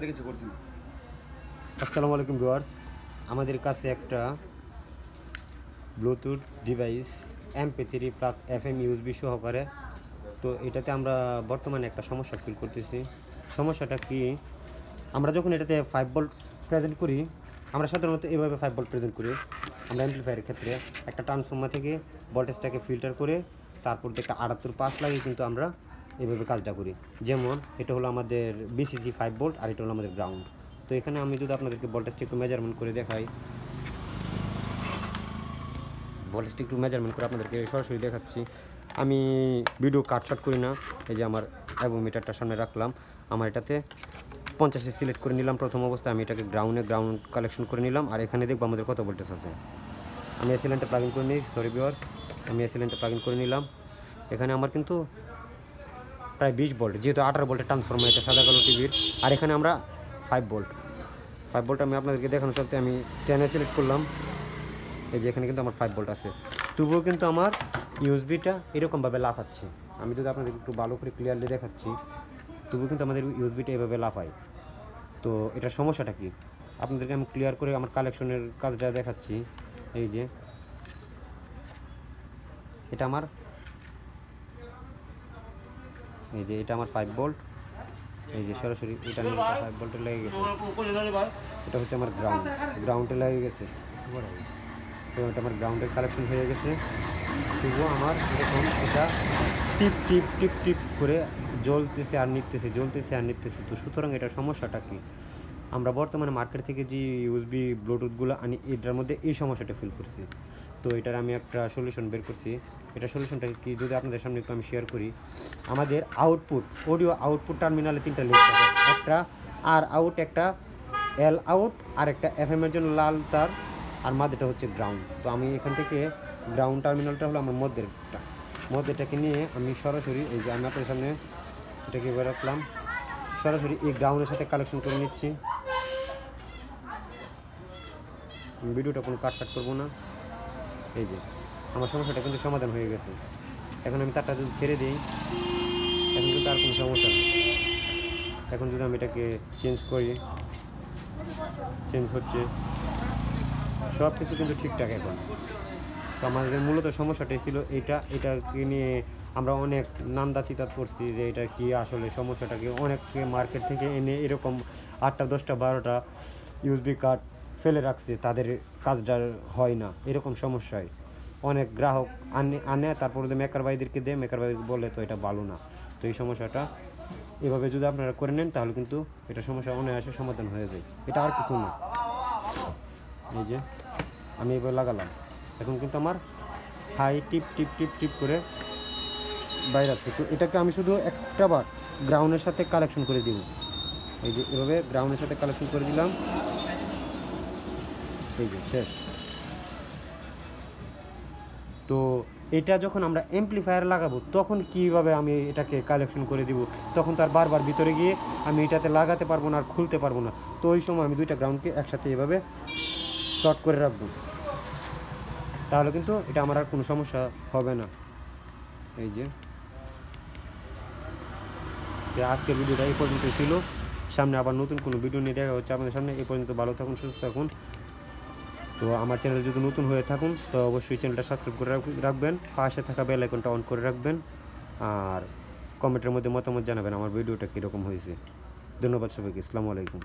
কিছু করছেন। আসসালামু আলাইকুম ভিউয়ার্স, আমাদের কাছে একটা Bluetooth device MP3 plus FM USB সহকারে। তো এটাতে আমরা বর্তমানে একটা সমস্যা ফিল করতেছি। সমস্যাটা কি, আমরা যখন এটাতে 5 ভোল্ট প্রেজেন্ট করি, আমরা সাধারণত এভাবে 5 ভোল্ট প্রেজেন্ট করি। আমরা অ্যাম্পলিফায়ারের ক্ষেত্রে একটা ট্রান্সফর্মার থেকে ভোল্টেজটাকে ফিল্টার করে তারপর একটা 78/5 লাগিয়ে কিন্তু আমরা এভাবে কাজটা করি। যেমন এটা হলো আমাদের BCC 5 ভোল্ট আর এটা হলো আমাদের গ্রাউন্ড। তো এখানে আমি যদি আপনাদেরকে ভোল্টেজটা একটু মেজারমেন্ট করে দেখাই, ভোল্টেজটা একটু মেজারমেন্ট করে আপনাদেরকে সরাসরি দেখাচ্ছি। আমি ভিডিও কাটশট করি না। এই যে আমার অ্যাভোমিটারটা সামনে রাখলাম, আমার এটাতে 50 সিলেক্ট করে নিলাম। প্রথম অবস্থায় আমি এটাকে গ্রাউন্ড কালেকশন করে নিলাম, আর এখানে দেখবো আমাদের কত ভোল্টেজ আছে। আমি এসি লাইনটা প্লাগ ইন করে নিই, সরি ভিউয়ার্স, আমি এসি লাইনটা প্লাগ ইন করে নিলাম। এখানে আমার কিন্তু প্রায় 20 ভোল্ট, যেহেতু 18 ভোল্টের ট্রান্সফরমার এটা সাদা কালো টিভির। আর এখানে আমরা 5 ভোল্ট আমি আপনাদেরকে দেখানোর সাথে আমি 10 সিলেক্ট করলাম। এই যে এখানে কিন্তু আমার 5 ভোল্ট আছে, তবুও কিন্তু আমার ইউএসবিটা এরকমভাবে লাফাচ্ছে। আমি যদি আপনাদেরকে একটু ভালো করে ক্লিয়ারলি দেখাচ্ছি, তবুও কিন্তু আমাদের ইউএসবিটা এভাবে লাফায়। তো এটার সমস্যাটা কি আপনাদেরকে আমি ক্লিয়ার করে আমার কালেকশনের কাজটা দেখাচ্ছি। এই যে এটা আমার, এই যে এটা আমার 5 ভোল্ট। এই যে সরাসরি এটা 5 ভোল্টে লেগে গেছে। এটা হচ্ছে আমার গ্রাউন্ডে লেগে গেছে। তো এটা আমার গ্রাউন্ডের কালেকশন হয়ে গেছে, তবুও আমার এরকম এটা টিপ টিপ টিপ টিপ করে জ্বলতেছে আর নিতেছে। তো সুতরাং এটার সমস্যাটা কি, আমরা বর্তমানে মার্কেট থেকে যে ইউএসবি ব্লুটুথগুলো আনি এটার মধ্যে এই সমস্যাটা ফিল করছি। তো এটার আমি একটা সলিউশন বের করছি। এটা সলিউশনটা কি যদি আপনাদের সামনে একটু আমি শেয়ার করি। আমাদের অডিও আউটপুট টার্মিনালে 3টা লিঙ্ক থাকে, একটা আর আউট, একটা এল আউট, আর একটা FM এর জন্য লাল তার, আর মাঝেটা হচ্ছে গ্রাউন্ড। তো আমি এখান থেকে গ্রাউন্ড টার্মিনালটা হলো আমার মধ্যেটাকে নিয়ে আমি সরাসরি এই যে আমি আপনাদের সামনে এটাকে বের রাখলাম, সরাসরি এই গ্রাউন্ডের সাথে কালেকশন করে নিচ্ছি। ভিডিওটা কোনো কাট করবো না। এই যে আমার সমস্যাটা কিন্তু সমাধান হয়ে গেছে। এখন আমি তারটা যদি ছেড়ে দিই, এখন কিন্তু আর কোনো সমস্যা নেই। এখন যদি আমি এটাকে চেঞ্জ করি, চেঞ্জ হচ্ছে, সব কিছু কিন্তু ঠিকঠাক এখন। তো আমাদের মূলত সমস্যাটাই ছিল এটাকে নিয়ে আমরা অনেক নামদা চিতাত করছি যে এটা কি আসলে সমস্যাটাকে অনেককে মার্কেট থেকে এনে এরকম 8টা 10টা 12টা ইউএসবি কার্ড ফেলে রাখছে, তাদের কাজটা হয় না, এরকম সমস্যায় অনেক গ্রাহক আনে তারপরে মেকার ভাইদেরকে দেয়, মেকার ভাই বলে তো এটা ভালো না। তো এই সমস্যাটা এভাবে যদি আপনারা করে নেন তাহলে কিন্তু এটা সমস্যা অনায়াসে সমাধান হয়ে যায়। এটা আর কিছু না। এই যে আমি এবার লাগালাম, এখন কিন্তু আমার হাই টিপ টিপ টিপ টিপ করে বাইরে যাচ্ছে। তো এটাকে আমি শুধু একটা বার গ্রাউন্ডের সাথে কালেকশন করে দিব। এই যে এভাবে গ্রাউন্ডের সাথে কালেকশন করে দিলাম, এই যে শেষ। তো এটা যখন আমরা অ্যাম্পলিফায়ার লাগাবো তখন কিভাবে আমি এটাকে কালেকশন করে দিব, তখন তো আর বারবার ভিতরে গিয়ে আমি এটাতে লাগাতে পারবো না আর খুলতে পারবো না। তো ওই সময় আমি 2টা গ্রাউন্ডকে একসাথে এভাবে শর্ট করে রাখবো, তাহলে কিন্তু এটা আমার আর কোনো সমস্যা হবে না। এই যে আজকের ভিডিওটা এই পর্যন্ত ছিল, সামনে আবার নতুন কোনো ভিডিও নিয়ে দেখা হচ্ছে আপনাদের সামনে। এই পর্যন্ত ভালো থাকুন, সুস্থ থাকুন। তো আমার চ্যানেল যদি নতুন হয়ে থাকুন তো অবশ্যই চ্যানেলটা সাবস্ক্রাইব করে রাখবেন, পাশে থাকা বেল আইকনটা অন করে রাখবেন, আর কমেন্টের মধ্যে মতামত জানাবেন আমার ভিডিওটা কীরকম হয়েছে। ধন্যবাদ সবাইকে, আসসালামু আলাইকুম।